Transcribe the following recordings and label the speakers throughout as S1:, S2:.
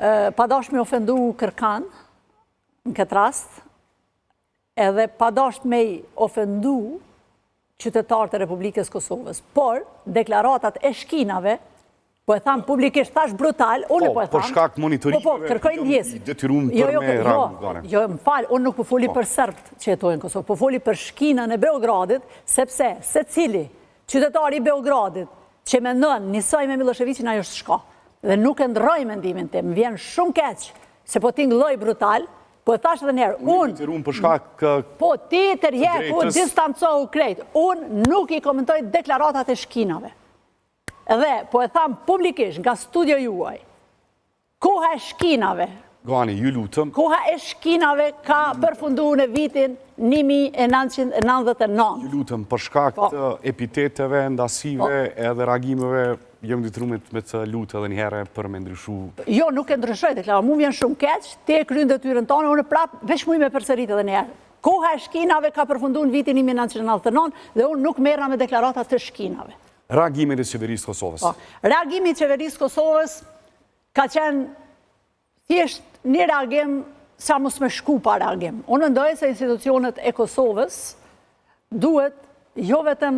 S1: pa dash me ofendu Kërkan, në këtë rast, edhe pa dash me ofendu qytetarët e Republikës Kosovës. Por, deklaratat e shkinave, po e thamë publikisht, thash brutal, unë po e thamë...
S2: Për shkak monitorimeve,
S1: kërkojnë ndjesë.
S2: Detyrum për me ragu.
S1: Jo, më falë, unë nuk po foli për sërbët që jetojnë në Kosovë, po foli për shkinën e Beogradit, sepse se cili qytetari i Beogradit që mendon njësoj me Miloševićin ajo shka, dhe nuk e ndroj mendimin tim, më vjen shumë keq, se po t'ing loj brutal, po e thash edhe njerë, unë... Po, ti të rjek, unë distancohu krejt, unë nuk i komentoj deklaratat e shkinave. Dhe, po e thamë publikisht, nga studio juaj, koha e shkinave,
S2: Gani, ju lutëm.
S1: Koha e shkinave ka përfundu në vitin 1999.
S2: Ju lutëm, për shkak të epiteteve, ndasive edhe reagimeve, jëmë ditërumit me të lutë edhe njëherë për me ndryshu.
S1: Jo, nuk e ndryshoj, deklara, mu vjen shumë keq, ti e kryen detyrën tonë, unë prapë veç muj me përsërit edhe njëherë. Koha e shkinave ka përfundu në vitin 1999 dhe unë nuk merra me deklaratat të shkinave.
S2: Reagimi e qeverisë Kosovës?
S1: Reagimi i qeverisë Kosovës ka qenë thjesht një reagim sa mos me shku pa reagim. Unë mendoj se institucionet e Kosovës duhet jo vetëm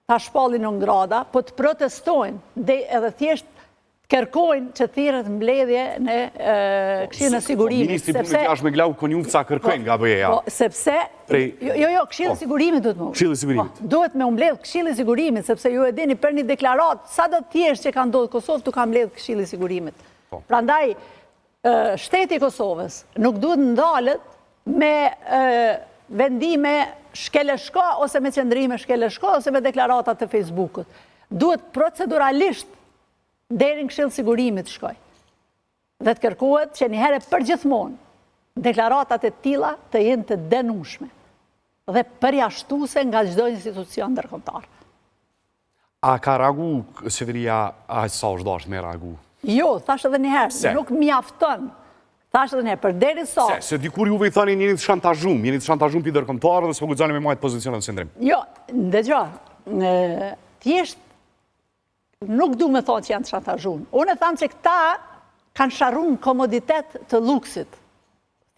S1: ta shpallin në ngrada, po të protestojnë dhe edhe thjesht kërkojnë që thirret mbledhje në Këshillin e Sigurimit.
S2: Ministri Punët Jashtme me Glau Konjufca kërkojnë nga BE-ja.
S1: Sepse, jo, Këshilli i Sigurimit duhet më.
S2: Këshilli i Sigurimit.
S1: Duhet me mbledh Këshilli i Sigurimit, sepse ju e dini për një deklarat, sa do t'jesh që ka ndodhur Kosovë, tu ka mbledh Këshilli i Sigurimit. Prandaj, shteti i Kosovës nuk duhet ndalët me vendime shkeleshko, ose me qëndrime shkeleshko, ose me deklaratat të Facebookut. Duhet proceduralisht deri në Këshillin e Sigurimit shkoj. Dhe të kërkohet që njëherë përgjithmonë deklaratat e tilla të jenë të denueshme dhe përjashtuese nga çdo institucion ndërkombëtar.
S2: A ka reagu qeveria aq sa është dashur me reagu?
S1: Jo, thash edhe njëherë, nuk mjafton. Thash edhe njëherë, përderisa...
S2: Se dikur juve i thani jeni të shantazhum për ndërkombëtar dhe s'po guxoni me majt pozicionet në qendrim.
S1: Jo, dëgjoj, thjesht nuk du me thonë që janë të shantazhun. Unë e thamë që këta kanë sharrun komoditet të luksit.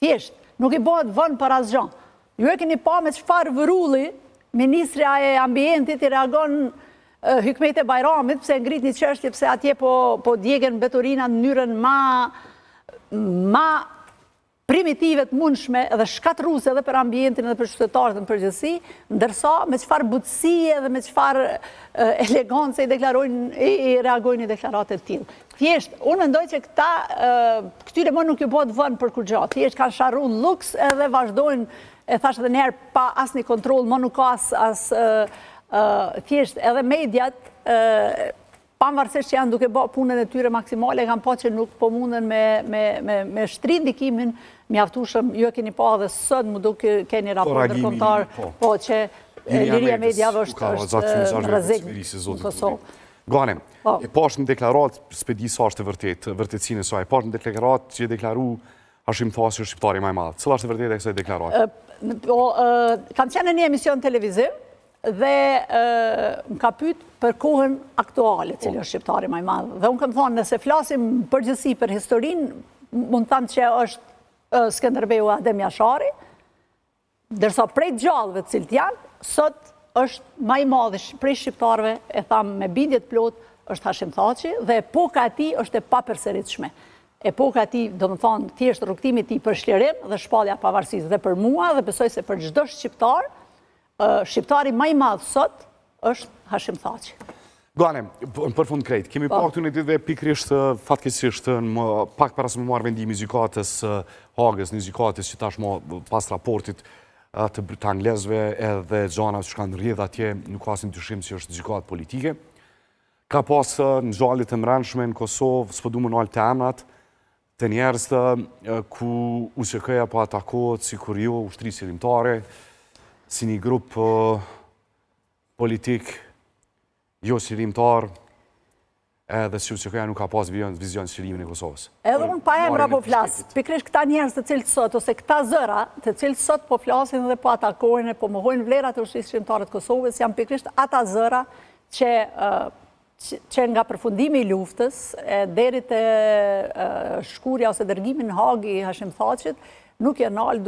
S1: Thjesht, nuk i bëhet vënë për asgjë. Ju e keni pa me çfarë vërulli, Ministrja e Ambientit i reagon Hykmete Bajramit, pse ngrit një çështje, pse atje po djegen mbeturina në mënyrën ma primitive të mundshme dhe shkatruese edhe për ambientin edhe për qytetarët në përgjithësi, ndërsa me çfarë butësie dhe me çfarë elegancë i reagojnë në deklarate të tillë. Thjesht, unë mendoj që këtyre më nuk ju bëhet vënë për kur gjatë. Thjesht kanë sharruar luks edhe vazhdojnë, e thash edhe një herë, pa asnjë kontroll, më nuk ka as thjesht edhe mediat pavarësisht që janë duke bërë punën e tyre maksimale, kanë pa që nuk po mundën me shtri ndikimin mjaftueshëm. Ju e keni pa dhe sot më duke keni raport ndërkombëtar, po që liria mediave është rrezik në Kosovë.
S2: Gane, e pash në deklarat, s'pe di sa është e vërtetësinë e saj, e pash në deklarat që e deklaru Hashim Thasi është shqiptari më i madh. Cila është e vërtetë e kësaj deklaratë?
S1: Kam qenë në një emision televiziv dhe më ka pyet për kohën aktuale, cili është shqiptari më i madh. Dhe unë kam thonë, nëse flasim përgjithësi për historinë, mund të thënë që është Skënderbeu Adem Jashari, ndërsa prej gjallëve të cilët janë, sot është më i madhi prej shqiptarëve, e tham me bindje të plotë, është Hashim Thaçi dhe epoka e tij është e papërsëritshme. Epoka e tij, domethënë, thjesht rrugtimi i tij për shlirim dhe shpallja e pavarësisë dhe për mua dhe besoj se për çdo shqiptar, shqiptari më i madh sot është Hashim Thaçi.
S2: Gane, për fund krejt, kemi pa këtu në ditë dhe pikrisht fatkeqësisht pak para se më marrë vendimi gjykatës Hagës, një gjykatës që tashmë pas raportit të anglezëve edhe xhanave që kanë rrjedh atje, nuk ka asnjë dyshim se është gjykatë politike. Ka pas në ngjarjet e mbrëmshme në Kosovë, s'po du më nal të emrat, të njerëz ku USK-ja po atakohet sikur jo ushtrisë qëllimtare, si një grup politik jo qëllimtar, edhe si USK-ja nuk ka pas vizion qëllimin e Kosovës.
S1: Edhe unë pa emra po flas, pikërisht këta njerëz të cilët sot, ose këta zëra të cilët sot po flasin dhe po atakojnë, po mohojnë vlerat e ushtrisë qëllimtare të Kosovës, janë pikërisht ata zëra që që nga përfundimi i luftës, deri të shkurja ose dërgimi në Hag i Hashim Thaqit, nuk janë nalë